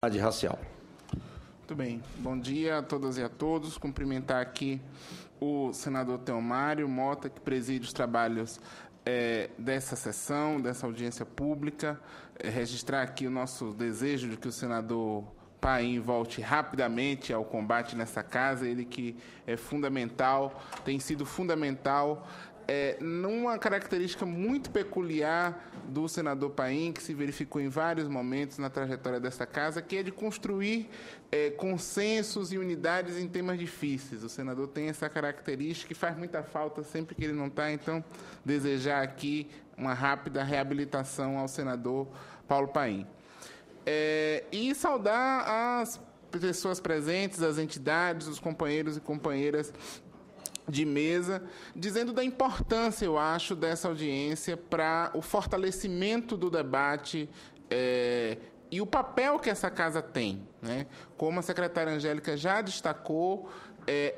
Racial. Muito bem. Bom dia a todas e a todos. Cumprimentar aqui o senador Theomário Mota, que preside os trabalhos dessa sessão, dessa audiência pública. Registrar aqui o nosso desejo de que o senador Paim volte rapidamente ao combate nessa casa, ele que é fundamental, tem sido fundamental numa característica muito peculiar do senador Paim, que se verificou em vários momentos na trajetória dessa casa, que é de construir consensos e unidades em temas difíceis. O senador tem essa característica e faz muita falta sempre que ele não está, então, desejar aqui uma rápida reabilitação ao senador Paulo Paim. E saudar as pessoas presentes, as entidades, os companheiros e companheiras de mesa, dizendo da importância, eu acho, dessa audiência para o fortalecimento do debate e o papel que essa casa tem, né? Como a secretária Angélica já destacou,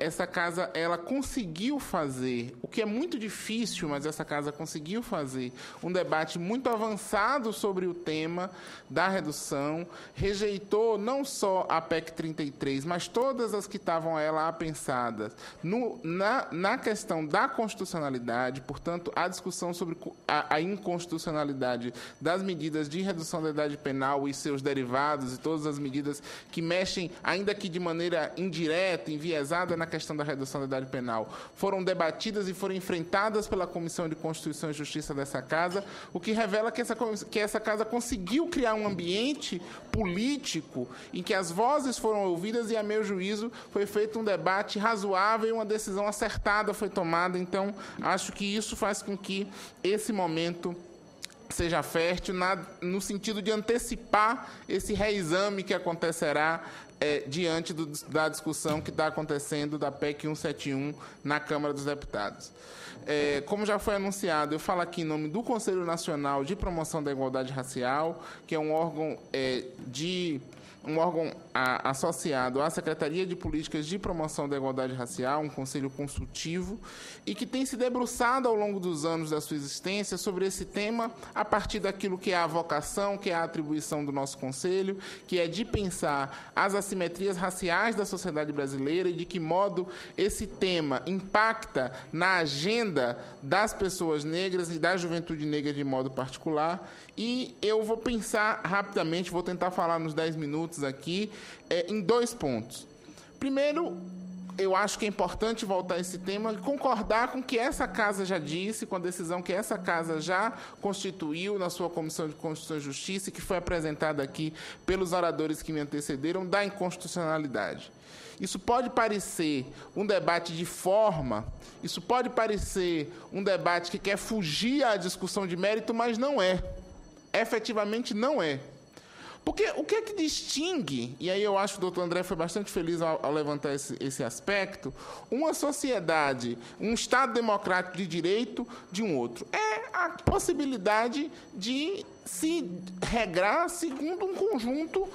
essa casa ela conseguiu fazer, o que é muito difícil, mas essa casa conseguiu fazer um debate muito avançado sobre o tema da redução, rejeitou não só a PEC 33, mas todas as que estavam ela apensadas na questão da constitucionalidade, portanto, a discussão sobre a inconstitucionalidade das medidas de redução da idade penal e seus derivados e todas as medidas que mexem, ainda que de maneira indireta, enviesada, na questão da redução da idade penal, foram debatidas e foram enfrentadas pela Comissão de Constituição e Justiça dessa casa, o que revela que essa casa conseguiu criar um ambiente político em que as vozes foram ouvidas e, a meu juízo, foi feito um debate razoável e uma decisão acertada foi tomada. Então, acho que isso faz com que esse momento seja fértil no sentido de antecipar esse reexame que acontecerá diante da discussão que está acontecendo da PEC 171 na Câmara dos Deputados. Como já foi anunciado, eu falo aqui em nome do Conselho Nacional de Promoção da Igualdade Racial, que é um órgão associado à Secretaria de Políticas de Promoção da Igualdade Racial, um conselho consultivo, e que tem se debruçado ao longo dos anos da sua existência sobre esse tema a partir daquilo que é a vocação, que é a atribuição do nosso conselho, que é de pensar as assimetrias raciais da sociedade brasileira e de que modo esse tema impacta na agenda das pessoas negras e da juventude negra de modo particular. E eu vou pensar rapidamente, vou tentar falar nos 10 minutos aqui, em dois pontos. Primeiro, eu acho que é importante voltar a esse tema e concordar com o que essa casa já disse, com a decisão que essa casa já constituiu na sua Comissão de Constituição e Justiça, e que foi apresentada aqui pelos oradores que me antecederam, da inconstitucionalidade. Isso pode parecer um debate de forma, isso pode parecer um debate que quer fugir à discussão de mérito, mas não é. Efetivamente não é. Porque o que é que distingue, e aí eu acho que o doutor André foi bastante feliz ao levantar esse aspecto, uma sociedade, um Estado democrático de direito de um outro? É a possibilidade de se regrar segundo um conjunto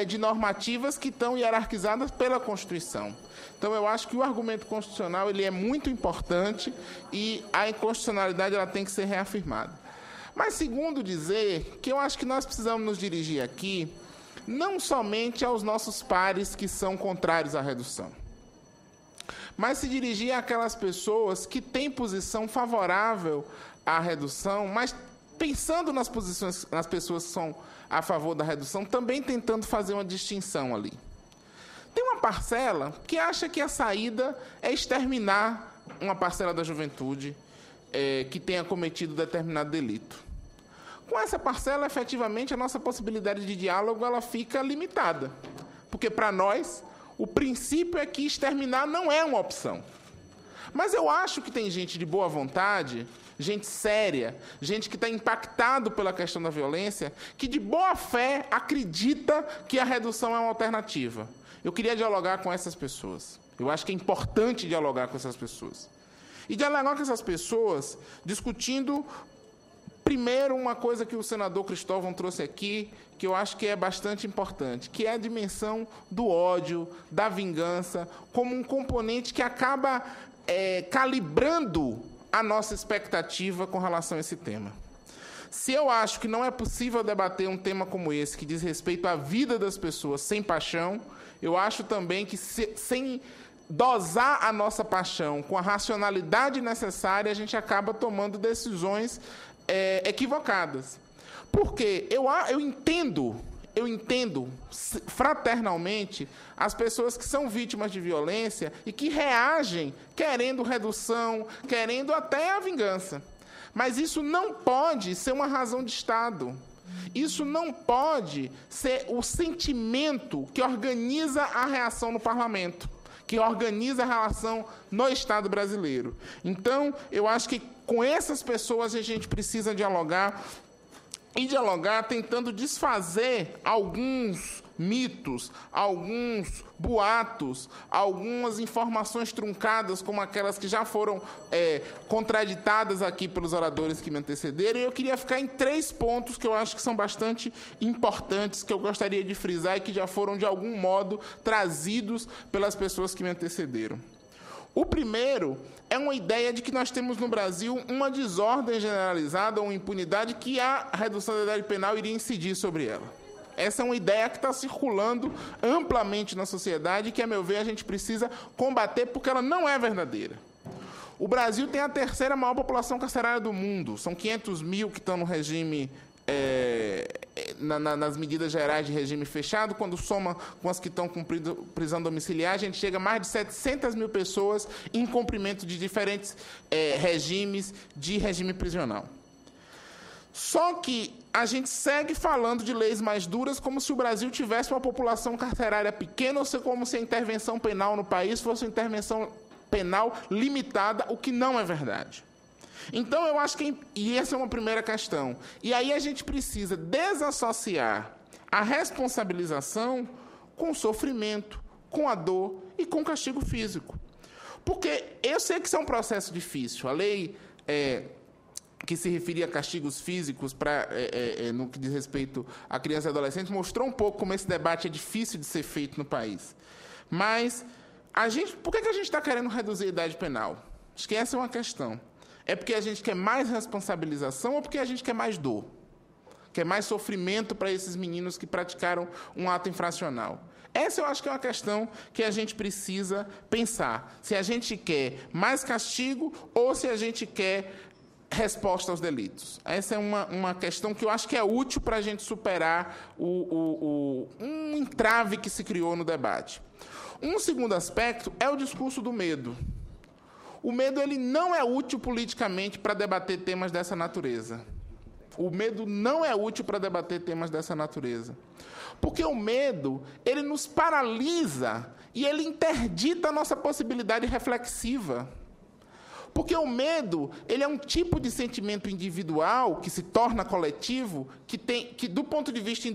de normativas que estão hierarquizadas pela Constituição. Então, eu acho que o argumento constitucional ele é muito importante e a inconstitucionalidade ela tem que ser reafirmada. Mas, segundo, dizer que eu acho que nós precisamos nos dirigir aqui não somente aos nossos pares que são contrários à redução, mas se dirigir àquelas pessoas que têm posição favorável à redução, mas pensando nas pessoas que são a favor da redução, também tentando fazer uma distinção ali. Tem uma parcela que acha que a saída é exterminar uma parcela da juventude que tenha cometido determinado delito. Com essa parcela, efetivamente, a nossa possibilidade de diálogo ela fica limitada. Porque, para nós, o princípio é que exterminar não é uma opção. Mas eu acho que tem gente de boa vontade, gente séria, gente que está impactado pela questão da violência, que de boa fé acredita que a redução é uma alternativa. Eu queria dialogar com essas pessoas. Eu acho que é importante dialogar com essas pessoas. E dialogar com essas pessoas discutindo, primeiro, uma coisa que o senador Cristóvão trouxe aqui, que eu acho que é bastante importante, que é a dimensão do ódio, da vingança, como um componente que acaba calibrando a nossa expectativa com relação a esse tema. Se eu acho que não é possível debater um tema como esse, que diz respeito à vida das pessoas sem paixão, eu acho também que sem dosar a nossa paixão com a racionalidade necessária, a gente acaba tomando decisões equivocadas. Porque eu entendo fraternalmente as pessoas que são vítimas de violência e que reagem querendo redução, querendo até a vingança. Mas isso não pode ser uma razão de Estado. Isso não pode ser o sentimento que organiza a reação no parlamento, que organiza a relação no Estado brasileiro. Então, eu acho que com essas pessoas a gente precisa dialogar, e dialogar tentando desfazer alguns mitos, alguns boatos, algumas informações truncadas, como aquelas que já foram contraditadas aqui pelos oradores que me antecederam. E eu queria ficar em 3 pontos que eu acho que são bastante importantes, que eu gostaria de frisar e que já foram, de algum modo, trazidos pelas pessoas que me antecederam. O primeiro é uma ideia de que nós temos no Brasil uma desordem generalizada ou impunidade que a redução da idade penal iria incidir sobre ela. Essa é uma ideia que está circulando amplamente na sociedade e que, a meu ver, a gente precisa combater porque ela não é verdadeira. O Brasil tem a 3ª maior população carcerária do mundo. São 500 mil que estão no regime, nas medidas gerais de regime fechado. Quando soma com as que estão cumprindo prisão domiciliar, a gente chega a mais de 700 mil pessoas em cumprimento de diferentes regimes de regime prisional. Só que a gente segue falando de leis mais duras como se o Brasil tivesse uma população carcerária pequena ou como se a intervenção penal no país fosse uma intervenção penal limitada, o que não é verdade. Então, eu acho que... E essa é uma primeira questão. E aí a gente precisa desassociar a responsabilização com o sofrimento, com a dor e com o castigo físico. Porque eu sei que isso é um processo difícil. A lei que se referia a castigos físicos no que diz respeito a crianças e adolescentes mostrou um pouco como esse debate é difícil de ser feito no país. Mas por que a gente está querendo reduzir a idade penal? Acho que essa é uma questão. É porque a gente quer mais responsabilização ou porque a gente quer mais dor? Quer mais sofrimento para esses meninos que praticaram um ato infracional? Essa eu acho que é uma questão que a gente precisa pensar. Se a gente quer mais castigo ou se a gente quer resposta aos delitos. Essa é uma questão que eu acho que é útil para a gente superar um entrave que se criou no debate. Um segundo aspecto é o discurso do medo. O medo ele não é útil politicamente para debater temas dessa natureza. O medo não é útil para debater temas dessa natureza. Porque o medo, ele nos paralisa e ele interdita a nossa possibilidade reflexiva. Porque o medo, ele é um tipo de sentimento individual que se torna coletivo, que do ponto de vista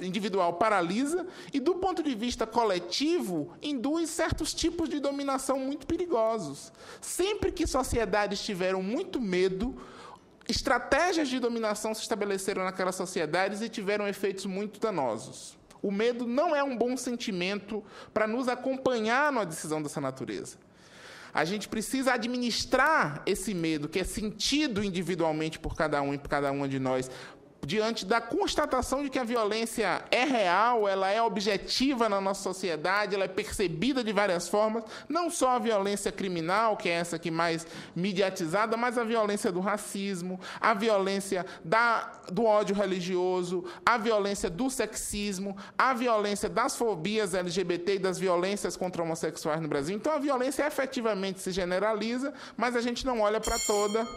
individual paralisa e do ponto de vista coletivo induz certos tipos de dominação muito perigosos. Sempre que sociedades tiveram muito medo, estratégias de dominação se estabeleceram naquelas sociedades e tiveram efeitos muito danosos. O medo não é um bom sentimento para nos acompanhar numa decisão dessa natureza. A gente precisa administrar esse medo, que é sentido individualmente por cada um e por cada uma de nós, diante da constatação de que a violência é real, ela é objetiva na nossa sociedade, ela é percebida de várias formas, não só a violência criminal, que é essa aqui mais mediatizada, mas a violência do racismo, a violência do ódio religioso, a violência do sexismo, a violência das fobias LGBT e das violências contra homossexuais no Brasil. Então, a violência efetivamente se generaliza, mas a gente não olha para toda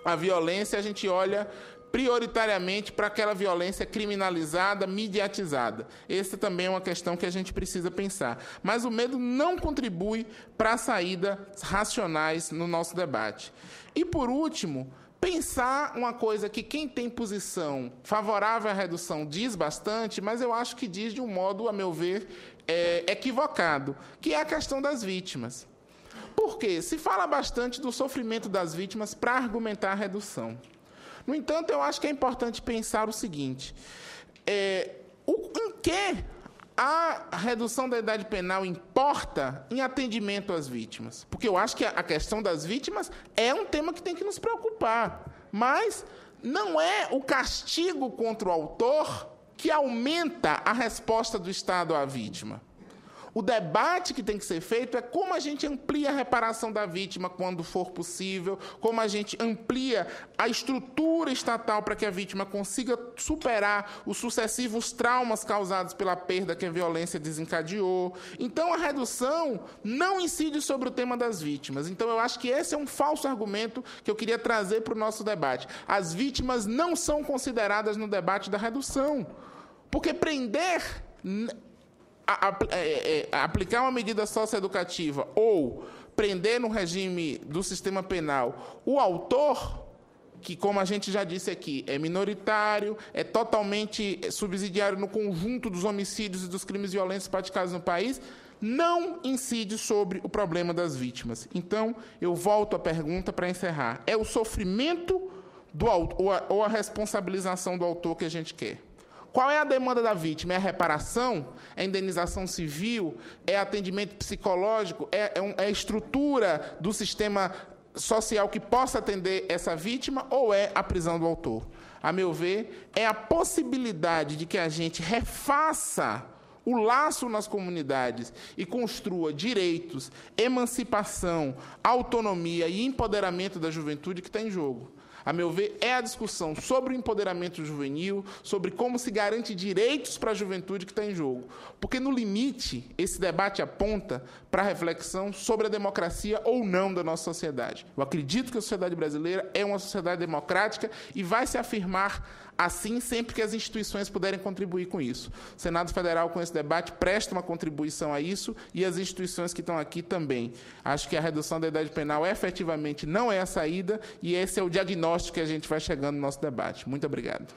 a violência, a gente olha prioritariamente para aquela violência criminalizada, mediatizada. Essa também é uma questão que a gente precisa pensar. Mas o medo não contribui para saídas racionais no nosso debate. E, por último, pensar uma coisa que quem tem posição favorável à redução diz bastante, mas eu acho que diz de um modo, a meu ver, equivocado, que é a questão das vítimas. Por quê? Se fala bastante do sofrimento das vítimas para argumentar a redução. No entanto, eu acho que é importante pensar o seguinte, em que a redução da idade penal importa em atendimento às vítimas? Porque eu acho que a questão das vítimas é um tema que tem que nos preocupar, mas não é o castigo contra o autor que aumenta a resposta do Estado à vítima. O debate que tem que ser feito é como a gente amplia a reparação da vítima quando for possível, como a gente amplia a estrutura estatal para que a vítima consiga superar os sucessivos traumas causados pela perda que a violência desencadeou. Então, a redução não incide sobre o tema das vítimas. Então, eu acho que esse é um falso argumento que eu queria trazer para o nosso debate. As vítimas não são consideradas no debate da redução, porque prender... aplicar uma medida socioeducativa ou prender no regime do sistema penal o autor, que, como a gente já disse aqui, é minoritário, é totalmente subsidiário no conjunto dos homicídios e dos crimes violentos praticados no país, não incide sobre o problema das vítimas. Então, eu volto à pergunta para encerrar. É o sofrimento do autor, ou a responsabilização do autor que a gente quer? Qual é a demanda da vítima? É a reparação? É a indenização civil? É atendimento psicológico? É a estrutura do sistema social que possa atender essa vítima? Ou é a prisão do autor? A meu ver, é a possibilidade de que a gente refaça o laço nas comunidades e construa direitos, emancipação, autonomia e empoderamento da juventude que está em jogo. A meu ver, é a discussão sobre o empoderamento juvenil, sobre como se garante direitos para a juventude que está em jogo. Porque, no limite, esse debate aponta para a reflexão sobre a democracia ou não da nossa sociedade. Eu acredito que a sociedade brasileira é uma sociedade democrática e vai se afirmar assim sempre que as instituições puderem contribuir com isso. O Senado Federal, com esse debate, presta uma contribuição a isso e as instituições que estão aqui também. Acho que a redução da idade penal efetivamente não é a saída e esse é o diagnóstico que a gente vai chegando no nosso debate. Muito obrigado.